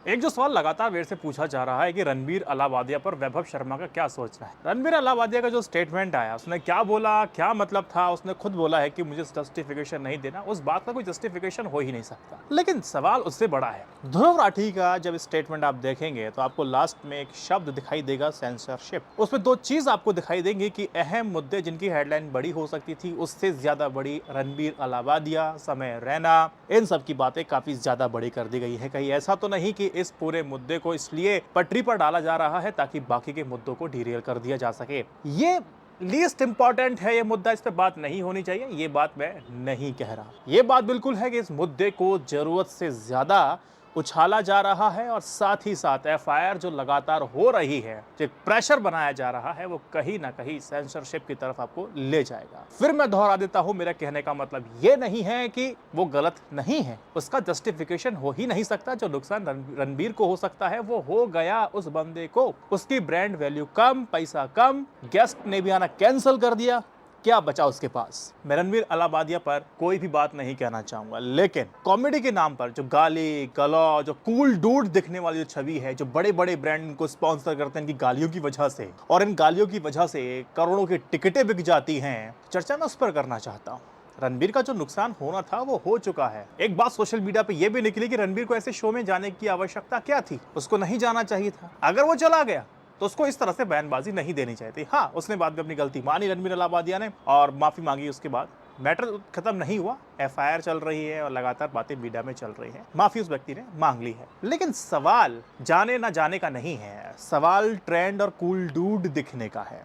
एक जो सवाल लगातार मेरे से पूछा जा रहा है कि रणबीर अलावादिया पर वैभव शर्मा का क्या सोचना है। रणबीर अलावादिया का जो स्टेटमेंट आया, उसने क्या बोला, क्या मतलब था, उसने खुद बोला है कि मुझे जस्टिफिकेशन नहीं देना। उस बात का कोई जस्टिफिकेशन हो ही नहीं सकता। लेकिन सवाल उससे बड़ा है। ध्रुव राठी का जब स्टेटमेंट आप देखेंगे तो आपको लास्ट में एक शब्द दिखाई देगा, सेंसरशिप। उसमें दो चीज आपको दिखाई देंगी कि अहम मुद्दे जिनकी हेडलाइन बड़ी हो सकती थी, उससे ज्यादा बड़ी रणबीर अलावादिया, समय रैना, इन सब की बातें काफी ज्यादा बड़ी कर दी गई है। कहीं ऐसा तो नहीं कि इस पूरे मुद्दे को इसलिए पटरी पर डाला जा रहा है ताकि बाकी के मुद्दों को डिरेल कर दिया जा सके। ये लीस्ट इंपॉर्टेंट है, ये मुद्दा, इस पे बात नहीं होनी चाहिए, ये बात मैं नहीं कह रहा। ये बात बिल्कुल है कि इस मुद्दे को जरूरत से ज्यादा उछाला जा रहा है और साथ ही साथ एफआईआर जो लगातार हो रही है, जो प्रेशर बनाया जा रहा है, वो कहीं ना कहीं सेंसरशिप की तरफ आपको ले जाएगा। फिर मैं दोहरा देता हूं, मेरा कहने का मतलब ये नहीं है कि वो गलत नहीं है, उसका जस्टिफिकेशन हो ही नहीं सकता। जो नुकसान रणबीर को हो सकता है वो हो गया उस बंदे को। उसकी ब्रांड वैल्यू कम, पैसा कम, गेस्ट ने भी आना कैंसिल कर दिया, क्या बचा उसके पास। मैं रणबीर अलावादिया पर कोई भी बात नहीं कहना चाहूंगा, लेकिन कॉमेडी के नाम पर जो गाली गलौज, जो कूल डूड दिखने वाली जो छवि है, जो बड़े बड़े ब्रांड इनको स्पॉन्सर करते हैं इनकी गालियों की वजह से, और इन गालियों की वजह से करोड़ों की टिकटें बिक जाती हैं, चर्चा मैं उस पर करना चाहता हूँ। रणबीर का जो नुकसान होना था वो हो चुका है। एक बात सोशल मीडिया पे ये भी निकली कि रणबीर को ऐसे शो में जाने की आवश्यकता क्या थी, उसको नहीं जाना चाहिए था। अगर वो चला गया तो उसको इस तरह से बयानबाजी नहीं देनी चाहिए थी। हाँ, उसने बाद में अपनी गलती मानी रणबीर अलावादिया ने और माफी मांगी। उसके बाद मैटर खत्म नहीं हुआ, एफआईआर चल रही है और लगातार बातें मीडिया में चल रही हैं। माफी उस व्यक्ति ने मांग ली है। लेकिन सवाल जाने ना जाने का नहीं है, सवाल ट्रेंड और कूल डूड दिखने का है।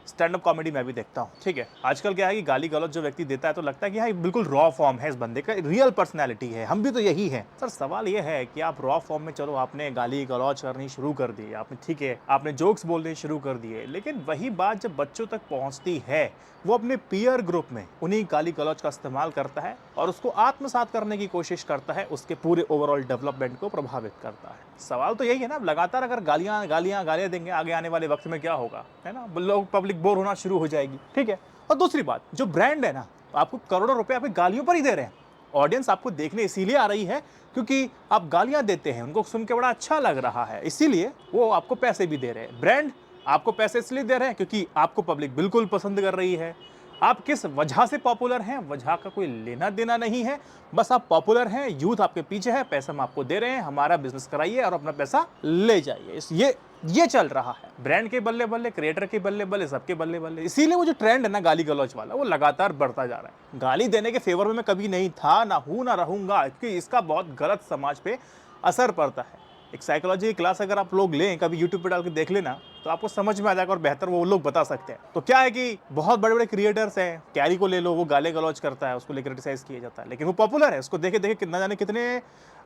स्टैंड अप कॉमेडी मैं भी देखता हूँ, ठीक है। आजकल क्या है कि गाली गलौज जो व्यक्ति देता है तो लगता है कि हाँ बिल्कुल रॉ फॉर्म है, इस बंदे का रियल पर्सनैलिटी है, हम भी तो यही है। सर सवाल ये है कि आप रॉ फॉर्म में, चलो आपने गाली गलौज करनी शुरू कर दी, आपने, ठीक है, आपने जोक्स बोलने शुरू कर दिए, लेकिन वही बात जब बच्चों तक पहुंचती है, वो अपने पीयर ग्रुप में उन्हीं गाली गलौज का इस्तेमाल करता है और उसको आत्मसात करने की कोशिश करता है, उसके पूरे ओवरऑल डेवलपमेंट को प्रभावित करता है। सवाल तो यही है ना, लगातार अगर गालियां गालियां गालियां देंगे, आगे आने वाले वक्त में क्या होगा, है ना, लोग, पब्लिक बोर होना शुरू हो जाएगी, ठीक है। और दूसरी बात, जो ब्रांड है ना, आपको करोड़ों रुपए आपकी गालियों पर ही दे रहे हैं। ऑडियंस आपको देखने इसीलिए आ रही है क्योंकि आप गालियां देते हैं, उनको सुन के बड़ा अच्छा लग रहा है, इसीलिए वो आपको पैसे भी दे रहे हैं। ब्रांड आपको पैसे इसलिए दे रहे हैं क्योंकि आपको पब्लिक बिल्कुल पसंद कर रही है। आप किस वजह से पॉपुलर हैं, वजह का कोई लेना देना नहीं है, बस आप पॉपुलर हैं, यूथ आपके पीछे है, पैसा हम आपको दे रहे हैं, हमारा बिजनेस कराइए और अपना पैसा ले जाइए। ये चल रहा है, ब्रांड के बल्ले बल्ले, क्रिएटर के बल्ले बल्ले, सबके बल्ले बल्ले। इसीलिए वो जो ट्रेंड है ना गाली गलौज वाला, वो लगातार बढ़ता जा रहा है। गाली देने के फेवर में मैं कभी नहीं था, ना हूं, ना रहूंगा, क्योंकि इसका बहुत गलत समाज पे असर पड़ता है। एक साइकोलॉजी की क्लास अगर आप लोग लें, कभी यूट्यूब पे डाल के देख लेना, तो आपको समझ में आ जाएगा और बेहतर वो लोग बता सकते हैं। तो क्या है कि बहुत बड़े बड़े क्रिएटर्स हैं, कैरी को ले लो, वो गाले गलौज करता है, उसको लेकर क्रिटिसाइज किया जाता है, लेकिन वो पॉपुलर है। उसको देखे देखे कितना जाने कितने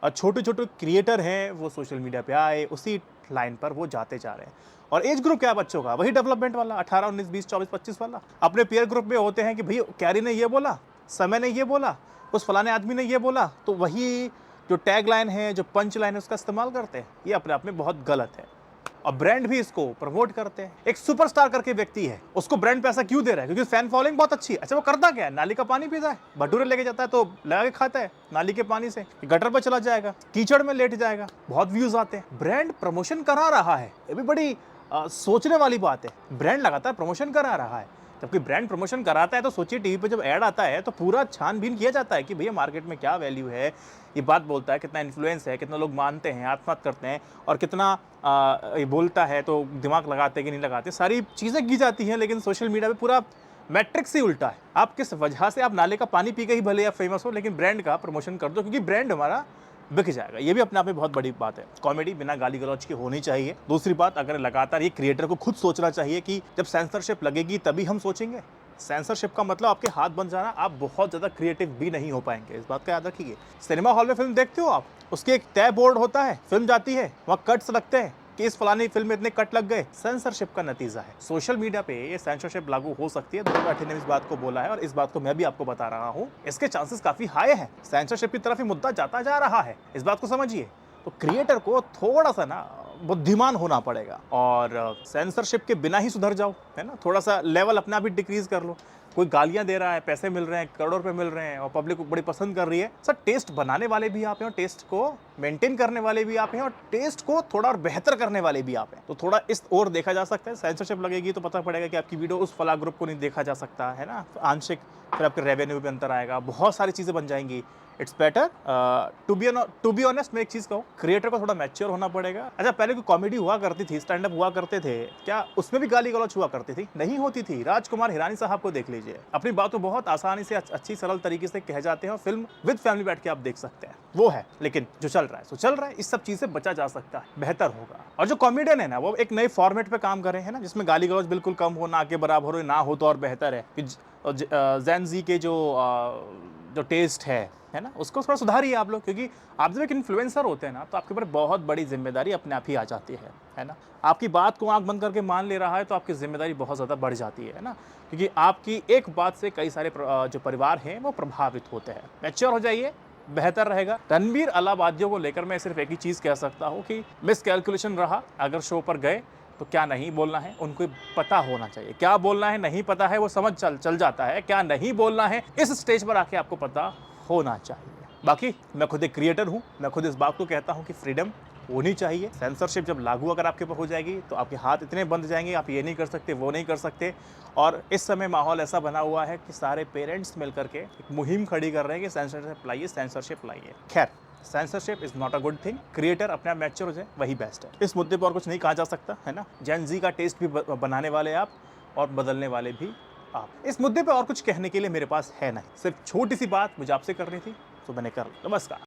छोटे छोटे क्रिएटर हैं वो सोशल मीडिया पे आए, उसी लाइन पर वो जाते जा रहे हैं। और एज ग्रुप क्या है बच्चों का, वही डेवलपमेंट वाला, 18, 19, 20, 24, 25 वाला। अपने पीयर ग्रुप में होते हैं कि भाई कैरी ने ये बोला, समय ने ये बोला, उस फलाने आदमी ने ये बोला, तो वही जो टैग लाइन है, जो पंच लाइन है, उसका इस्तेमाल करते हैं। ये अपने आप में बहुत गलत है और ब्रांड भी इसको प्रमोट करते हैं। एक सुपरस्टार करके व्यक्ति है, उसको ब्रांड पैसा क्यों दे रहा है? क्योंकि फैन फॉलोइंग बहुत अच्छी है। अच्छा, वो करता क्या है? नाली का पानी पीता है, भटूरे लेके जाता है तो लगा के खाता है नाली के पानी से, गटर पर चला जाएगा, कीचड़ में लेट जाएगा, बहुत व्यूज आते हैं। ब्रांड प्रमोशन करा रहा है, ये भी बड़ी सोचने वाली बात है। ब्रांड लगातार प्रमोशन करा रहा है। जब कोई ब्रांड प्रमोशन कराता है तो सोचिए, टीवी पे जब ऐड आता है तो पूरा छानबीन किया जाता है कि भैया मार्केट में क्या वैल्यू है, ये बात बोलता है, कितना इन्फ्लुएंस है, कितना लोग मानते हैं, आत्मसात करते हैं, और कितना ये बोलता है तो दिमाग लगाते हैं कि नहीं लगाते, सारी चीज़ें की जाती हैं। लेकिन सोशल मीडिया पे पूरा मैट्रिक्स ही उल्टा है। आप किस वजह से, आप नाले का पानी पी के ही भले आप फेमस हो, लेकिन ब्रांड का प्रमोशन कर दो, क्योंकि ब्रांड हमारा बिक जाएगा। ये भी अपने आप में बहुत बड़ी बात है। कॉमेडी बिना गाली गलौज की होनी चाहिए। दूसरी बात, अगर लगातार ये क्रिएटर को खुद सोचना चाहिए कि जब सेंसरशिप लगेगी तभी हम सोचेंगे। सेंसरशिप का मतलब आपके हाथ बन जाना, आप बहुत ज़्यादा क्रिएटिव भी नहीं हो पाएंगे, इस बात का याद रखिए। सिनेमा हॉल में फिल्म देखते हो आप, उसके एक तय बोर्ड होता है, फिल्म जाती है, वहाँ कट्स लगते हैं कि इस फलानी फिल्म में इतने कट लग गए। सेंसरशिप का नतीजा है। सोशल मीडिया पे ये सेंसरशिप लागू हो सकती है। ध्रुव राठी ने इस बात को बोला है और इस बात को मैं भी आपको बता रहा हूँ। इसके चांसेस काफी हाई है। सेंसरशिप की तरफ ही मुद्दा जाता जा रहा है, इस बात को समझिए। तो क्रिएटर को थोड़ा सा ना बुद्धिमान होना पड़ेगा और सेंसरशिप के बिना ही सुधर जाओ, है ना। थोड़ा सा लेवल अपना भी डिक्रीज कर लो। कोई गालियां दे रहा है, पैसे मिल रहे हैं, करोड़ों रुपए मिल रहे हैं और पब्लिक बड़ी पसंद कर रही है। सर टेस्ट बनाने वाले भी आप हैं और टेस्ट को मेंटेन करने वाले भी आप हैं और टेस्ट को थोड़ा और बेहतर करने वाले भी आप हैं। तो थोड़ा इस ओर देखा जा सकता है। सेंसरशिप लगेगी तो पता पड़ेगा कि आपकी वीडियो उस फला ग्रुप को नहीं देखा जा सकता है ना, आंशिक, फिर आपके रेवेन्यू पे अंतर आएगा, बहुत सारी चीज़ें बन जाएंगी। It's better to be honest. मैं एक चीज़ कहूँ, क्रिएटर को थोड़ा मैच्योर होना पड़ेगा। अच्छा पहले कोई कॉमेडी हुआ करती थी, स्टैंड अप हुआ करते थे, क्या उसमें भी गाली गलौच हुआ करती थी? नहीं होती थी। राजकुमार हिरानी साहब को देख लीजिए, अपनी बात को बहुत आसानी से अच्छी सरल तरीके से कह जाते हैं और फिल्म विद फैमिली बैठ के आप देख सकते हैं, वो है। लेकिन जो चल रहा है सो चल रहा है, इस सब चीज़ से बचा जा सकता है, बेहतर होगा। और जो कॉमेडियन है ना, वो एक नए फॉर्मेट पे काम कर रहे हैं ना, जिसमें गाली गलौच बिल्कुल कम हो, ना के बराबर हो, ना हो तो और बेहतर है। जेन ज़ी के जो टेस्ट है ना, उसको थोड़ा सुधारिए आप लोग, क्योंकि आप जब एक इन्फ्लुएंसर होते हैं ना, तो आपके ऊपर बहुत बड़ी जिम्मेदारी अपने आप ही आ जाती है ना। आपकी बात को आंख बंद करके मान ले रहा है तो आपकी जिम्मेदारी बहुत ज़्यादा बढ़ जाती है ना, क्योंकि आपकी एक बात से कई सारे जो परिवार हैं वो प्रभावित होते हैं। मैच्योर हो जाइए, बेहतर रहेगा। रणबीर अलाहाबादियों को लेकर मैं सिर्फ एक ही चीज़ कह सकता हूँ कि मिस कैलकुलेशन रहा। अगर शो पर गए तो क्या नहीं बोलना है उनको पता होना चाहिए, क्या बोलना है नहीं पता है वो समझ चल जाता है, क्या नहीं बोलना है इस स्टेज पर आके आपको पता होना चाहिए। बाकी मैं खुद एक क्रिएटर हूँ, मैं खुद इस बात को कहता हूँ कि फ्रीडम होनी चाहिए। सेंसरशिप जब लागू अगर आपके ऊपर हो जाएगी तो आपके हाथ इतने बंद जाएंगे, आप ये नहीं कर सकते, वो नहीं कर सकते। और इस समय माहौल ऐसा बना हुआ है कि सारे पेरेंट्स मिलकर के एक मुहिम खड़ी कर रहे हैं कि सेंसरशिप लाइए, सेंसरशिप लाइए। खैर, censorship is not a good thing. Creator अपने आप मैच्योर हो जाए, वही बेस्ट है। इस मुद्दे पर और कुछ नहीं कहा जा सकता है ना। जेन ज़ी का टेस्ट भी बनाने वाले आप और बदलने वाले भी आप। इस मुद्दे पे और कुछ कहने के लिए मेरे पास है नहीं, सिर्फ छोटी सी बात मुझे आपसे करनी थी तो मैंने कर ली। नमस्कार।